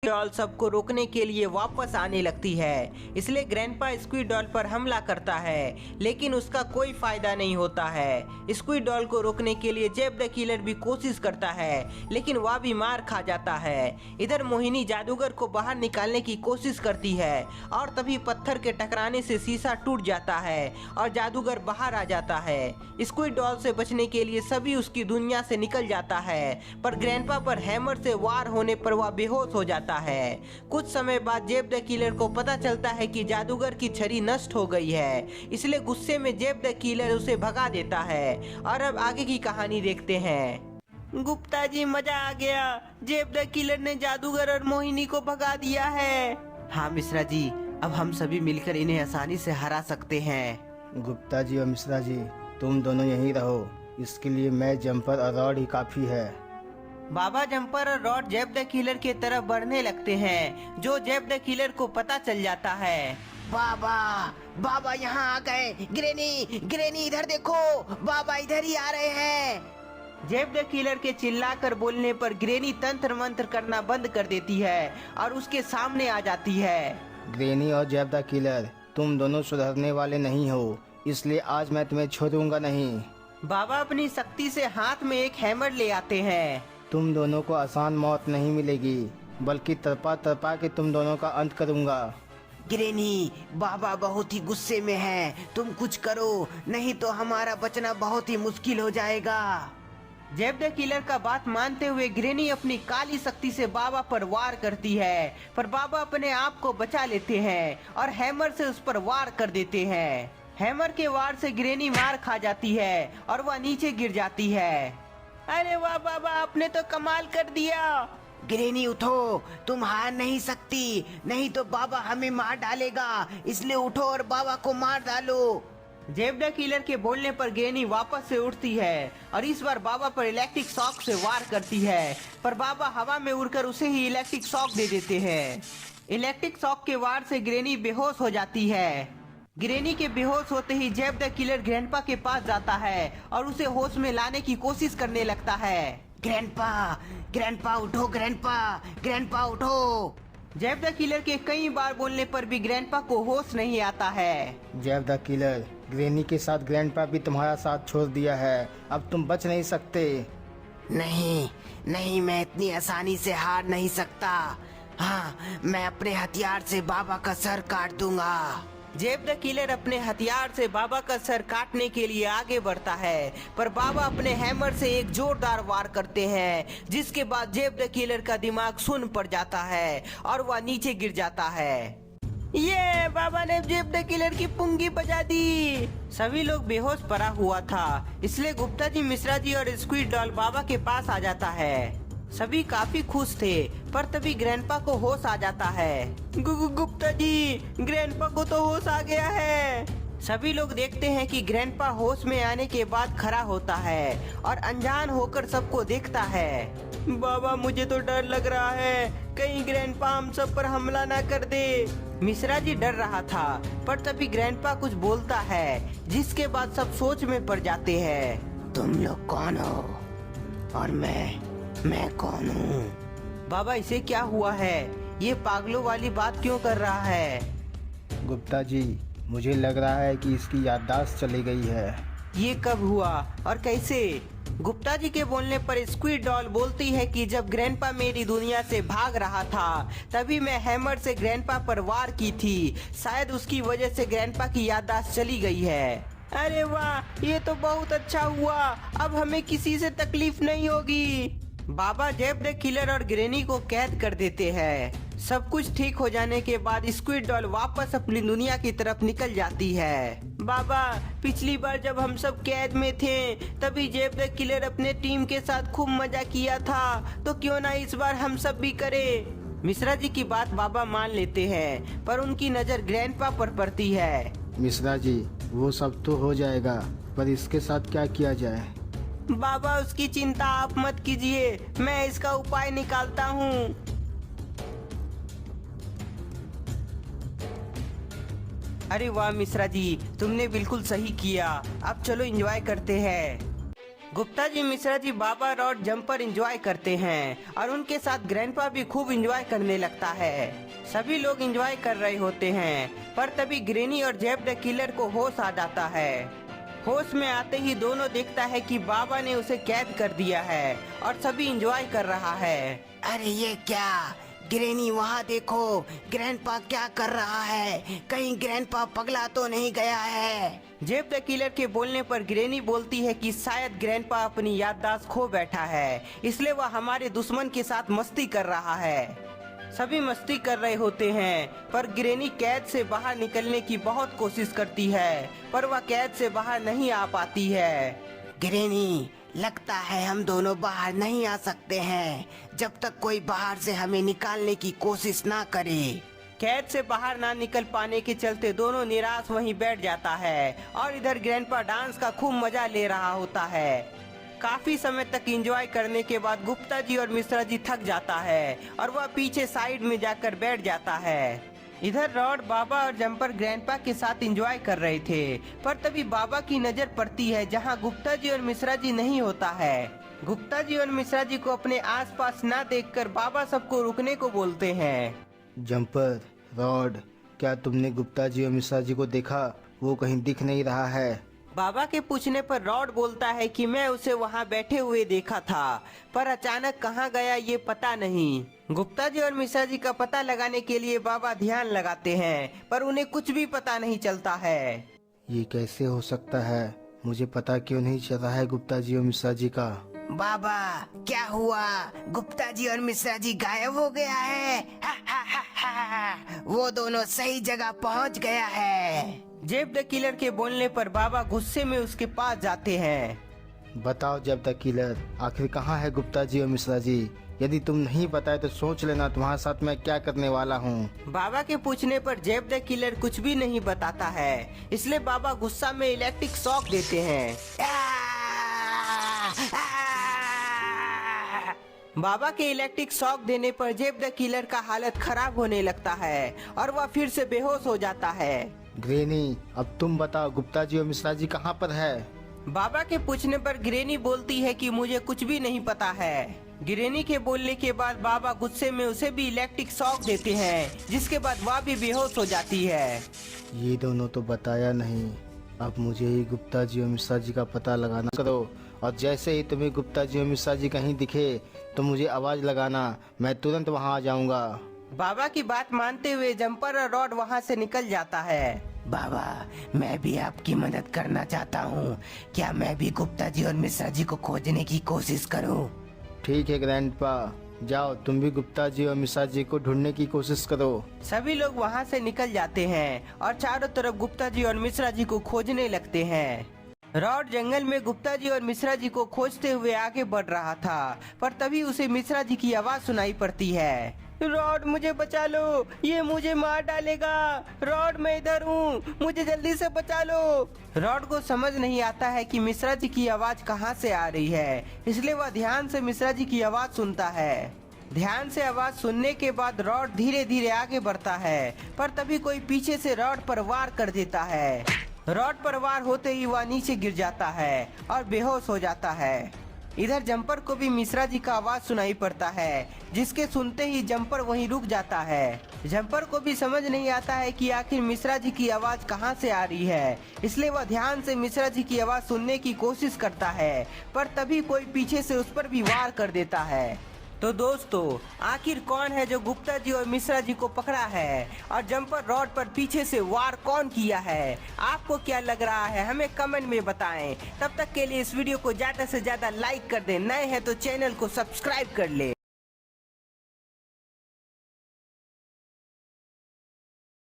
Doll सबको रोकने के लिए वापस आने लगती है। इसलिए ग्रैंडपा स्क्विड डॉल पर हमला करता है, लेकिन उसका कोई फायदा नहीं होता है। स्क्विड डॉल को रोकने के लिए जेब द किलर भी कोशिश करता है, लेकिन वह भी मार खा जाता है। इधर मोहिनी जादूगर को बाहर निकालने की कोशिश करती है और तभी पत्थर के टकराने से शीशा टूट जाता है और जादूगर बाहर आ जाता है। स्क्विड डॉल से बचने के लिए सभी उसकी दुनिया से निकल जाता है, पर ग्रैंडपा पर हैमर से वार होने पर वह बेहोश हो जाता है। कुछ समय बाद जेब द किलर को पता चलता है कि जादूगर की छड़ी नष्ट हो गई है, इसलिए गुस्से में जेब द किलर उसे भगा देता है। और अब आगे की कहानी देखते हैं। गुप्ता जी, मजा आ गया। जेब द किलर ने जादूगर और मोहिनी को भगा दिया है। हाँ मिश्रा जी, अब हम सभी मिलकर इन्हें आसानी से हरा सकते हैं। गुप्ता जी और मिश्रा जी, तुम दोनों यहीं रहो। इसके लिए मैं जंपर और रॉड ही काफी है। बाबा जंपर और रॉड जेब द किलर की तरफ बढ़ने लगते हैं, जो जेब द किलर को पता चल जाता है। बाबा बाबा यहाँ आ गए। ग्रेनी ग्रेनी इधर देखो, बाबा इधर ही आ रहे हैं। जेब द किलर के चिल्लाकर बोलने पर ग्रेनी तंत्र मंत्र करना बंद कर देती है और उसके सामने आ जाती है। ग्रेनी और जेब द किलर, तुम दोनों सुधरने वाले नहीं हो, इसलिए आज मैं तुम्हें छोड़ूंगा नहीं। बाबा अपनी शक्ति से हाथ में एक हैमर ले आते हैं। तुम दोनों को आसान मौत नहीं मिलेगी, बल्कि तड़पा तड़पा के तुम दोनों का अंत करूंगा। ग्रेनी, बाबा बहुत ही गुस्से में हैं। तुम कुछ करो, नहीं तो हमारा बचना बहुत ही मुश्किल हो जाएगा। जेब द किलर का बात मानते हुए ग्रेनी अपनी काली शक्ति से बाबा पर वार करती है, पर बाबा अपने आप को बचा लेते हैं और हैमर से उस पर वार कर देते हैं। हैमर के वार से ग्रेनी मार खा जाती है और वह नीचे गिर जाती है। अरे वाह बाबा, आपने तो कमाल कर दिया। ग्रेनी उठो, तुम हार नहीं सकती, नहीं तो बाबा हमें मार डालेगा। इसलिए उठो और बाबा को मार डालो। जेब द किलर के बोलने पर ग्रेनी वापस से उठती है और इस बार बाबा पर इलेक्ट्रिक शॉक से वार करती है, पर बाबा हवा में उड़कर उसे ही इलेक्ट्रिक शॉक दे देते हैं। इलेक्ट्रिक शॉक के वार से ग्रेनी बेहोश हो जाती है। ग्रेनी के बेहोश होते ही जेब द किलर ग्रैंडपा के पास जाता है और उसे होश में लाने की कोशिश करने लगता है। ग्रैंडपा ग्रैंडपा उठो, ग्रैंडपा ग्रैंडपा उठो। जेब द किलर के कई बार बोलने पर भी ग्रैंडपा को होश नहीं आता है। जेब द किलर, ग्रेनी के साथ ग्रैंडपा भी तुम्हारा साथ छोड़ दिया है, अब तुम बच नहीं सकते। नहीं नहीं, मैं इतनी आसानी से हार नहीं सकता। हाँ, मैं अपने हथियार से बाबा का सर काट दूंगा। जेब द किलर अपने हथियार से बाबा का सर काटने के लिए आगे बढ़ता है, पर बाबा अपने हैमर से एक जोरदार वार करते हैं, जिसके बाद जेब द किलर का दिमाग सुन्न पड़ जाता है और वह नीचे गिर जाता है। ये बाबा ने जेब द किलर की पुंगी बजा दी। सभी लोग बेहोश पड़ा हुआ था, इसलिए गुप्ता जी, मिश्रा जी और स्क्विड डॉल बाबा के पास आ जाता है। सभी काफी खुश थे, पर तभी ग्रैंडपा को होश आ जाता है। गुप्ता जी, ग्रैंडपा को तो होश आ गया है। सभी लोग देखते हैं कि ग्रैंडपा होश में आने के बाद खड़ा होता है और अनजान होकर सबको देखता है। बाबा, मुझे तो डर लग रहा है, कहीं ग्रैंडपा हम सब पर हमला ना कर दे। मिश्रा जी डर रहा था, पर तभी ग्रैंडपा कुछ बोलता है, जिसके बाद सब सोच में पड़ जाते हैं। तुम लोग कौन हो और मैं कौन हूँ? बाबा, इसे क्या हुआ है? ये पागलों वाली बात क्यों कर रहा है? गुप्ता जी, मुझे लग रहा है कि इसकी याददाश्त चली गई है। ये कब हुआ और कैसे? गुप्ता जी के बोलने पर स्क्विड डॉल बोलती है कि जब ग्रैंडपा मेरी दुनिया से भाग रहा था, तभी मैं हैमर से ग्रैंडपा पर वार की थी। शायद उसकी वजह से ग्रैंडपा की याददाश्त चली गई है। अरे वाह, ये तो बहुत अच्छा हुआ, अब हमें किसी से तकलीफ नहीं होगी। बाबा जेब द किलर और ग्रेनी को कैद कर देते हैं। सब कुछ ठीक हो जाने के बाद स्क्विड डॉल वापस अपनी दुनिया की तरफ निकल जाती है। बाबा, पिछली बार जब हम सब कैद में थे, तभी जेब द किलर अपने टीम के साथ खूब मजा किया था, तो क्यों ना इस बार हम सब भी करें। मिश्रा जी की बात बाबा मान लेते हैं, पर उनकी नजर ग्रैंडपा पर पड़ती है। मिश्रा जी, वो सब तो हो जाएगा, पर इसके साथ क्या किया जाए? बाबा, उसकी चिंता आप मत कीजिए, मैं इसका उपाय निकालता हूँ। अरे वाह मिश्रा जी, तुमने बिल्कुल सही किया। अब चलो एंजॉय करते हैं। गुप्ता जी मिश्रा जी बाबा रॉड जंपर एंजॉय करते हैं और उनके साथ ग्रैंडपा भी खूब एंजॉय करने लगता है। सभी लोग एंजॉय कर रहे होते हैं पर तभी ग्रेनी और जेब द किलर को होश आ जाता है। होश में आते ही दोनों देखता है कि बाबा ने उसे कैद कर दिया है और सभी एंजॉय कर रहा है। अरे ये क्या, ग्रैनी वहाँ देखो, ग्रैंडपा क्या कर रहा है, कहीं ग्रैंडपा पगला तो नहीं गया है। जेब द किलर के बोलने पर ग्रेनी बोलती है कि शायद ग्रैंडपा अपनी याददाश्त खो बैठा है, इसलिए वह हमारे दुश्मन के साथ मस्ती कर रहा है। सभी मस्ती कर रहे होते हैं पर ग्रेनी कैद से बाहर निकलने की बहुत कोशिश करती है पर वह कैद से बाहर नहीं आ पाती है। ग्रैनी, लगता है हम दोनों बाहर नहीं आ सकते हैं जब तक कोई बाहर से हमें निकालने की कोशिश ना करे। कैद से बाहर ना निकल पाने के चलते दोनों निराश वहीं बैठ जाता है और इधर ग्रैंडपा डांस का खूब मजा ले रहा होता है। काफी समय तक एंजॉय करने के बाद गुप्ता जी और मिश्रा जी थक जाता है और वह पीछे साइड में जाकर बैठ जाता है। इधर रॉड, बाबा और जंपर ग्रैंडपा के साथ एंजॉय कर रहे थे पर तभी बाबा की नजर पड़ती है जहां गुप्ता जी और मिश्रा जी नहीं होता है। गुप्ता जी और मिश्रा जी को अपने आसपास ना देखकर बाबा सबको रुकने को बोलते हैं। जंपर, रॉड, क्या तुमने गुप्ता जी और मिश्रा जी को देखा? वो कहीं दिख नहीं रहा है। बाबा के पूछने पर रॉड बोलता है कि मैं उसे वहां बैठे हुए देखा था पर अचानक कहां गया ये पता नहीं। गुप्ता जी और मिश्रा जी का पता लगाने के लिए बाबा ध्यान लगाते हैं पर उन्हें कुछ भी पता नहीं चलता है। ये कैसे हो सकता है? मुझे पता क्यों नहीं चल रहा है गुप्ता जी और मिश्रा जी का? बाबा, क्या हुआ? गुप्ता जी और मिश्रा जी गायब हो गया है। हा, हा, हा, हा। वो दोनों सही जगह पहुंच गया है। जेब द किलर के बोलने पर बाबा गुस्से में उसके पास जाते हैं। बताओ जेब द किलर, आखिर कहाँ है गुप्ता जी और मिश्रा जी? यदि तुम नहीं बताए तो सोच लेना तुम्हारे साथ मैं क्या करने वाला हूँ। बाबा के पूछने पर जेब द किलर कुछ भी नहीं बताता है, इसलिए बाबा गुस्सा में इलेक्ट्रिक शॉक देते हैं। बाबा के इलेक्ट्रिक शॉक देने पर जेब द किलर का हालत खराब होने लगता है और वह फिर से बेहोश हो जाता है। ग्रेनी, अब तुम बताओ गुप्ता जी और मिश्रा जी कहाँ पर है? बाबा के पूछने पर ग्रेनी बोलती है कि मुझे कुछ भी नहीं पता है। ग्रेनी के बोलने के बाद बाबा गुस्से में उसे भी इलेक्ट्रिक शॉक देते हैं जिसके बाद वह भी बेहोश हो जाती है। ये दोनों तो बताया नहीं। अब मुझे ही गुप्ता जी और मिश्रा जी का पता लगाना करो और जैसे ही तुम्हें गुप्ता जी और मिश्रा जी कहीं दिखे तो मुझे आवाज लगाना, मैं तुरंत वहाँ आ जाऊंगा। बाबा की बात मानते हुए जंपर और रॉड वहाँ से निकल जाता है। बाबा, मैं भी आपकी मदद करना चाहता हूँ। क्या मैं भी गुप्ता जी और मिश्रा जी को खोजने की कोशिश करूँ? ठीक है ग्रैंडपा, जाओ तुम भी गुप्ता जी और मिश्रा जी को ढूंढने की कोशिश करो। सभी लोग वहाँ से निकल जाते हैं और चारों तरफ गुप्ता जी और मिश्रा जी को खोजने लगते हैं। रॉड जंगल में गुप्ता जी और मिश्रा जी को खोजते हुए आगे बढ़ रहा था पर तभी उसे मिश्रा जी की आवाज सुनाई पड़ती है। रॉड, मुझे बचा लो, ये मुझे मार डालेगा। रॉड, मैं इधर हूँ, मुझे जल्दी से बचा लो। रॉड को समझ नहीं आता है कि मिश्रा जी की आवाज कहाँ से आ रही है, इसलिए वह ध्यान से मिश्रा जी की आवाज सुनता है। ध्यान से आवाज सुनने के बाद रॉड धीरे धीरे आगे बढ़ता है पर तभी कोई पीछे से रॉड पर वार कर देता है। रॉड पर वार होते ही वह नीचे गिर जाता है और बेहोश हो जाता है। इधर जंपर को भी मिश्रा जी का आवाज सुनाई पड़ता है जिसके सुनते ही जंपर वहीं रुक जाता है। जंपर को भी समझ नहीं आता है कि आखिर मिश्रा जी की आवाज कहां से आ रही है, इसलिए वह ध्यान से मिश्रा जी की आवाज सुनने की कोशिश करता है पर तभी कोई पीछे से उस पर भी वार कर देता है। तो दोस्तों, आखिर कौन है जो गुप्ता जी और मिश्रा जी को पकड़ा है और जंपर रॉड पर पीछे से वार कौन किया है? आपको क्या लग रहा है हमें कमेंट में बताएं। तब तक के लिए इस वीडियो को ज्यादा से ज्यादा लाइक कर दें, नए हैं तो चैनल को सब्सक्राइब कर ले।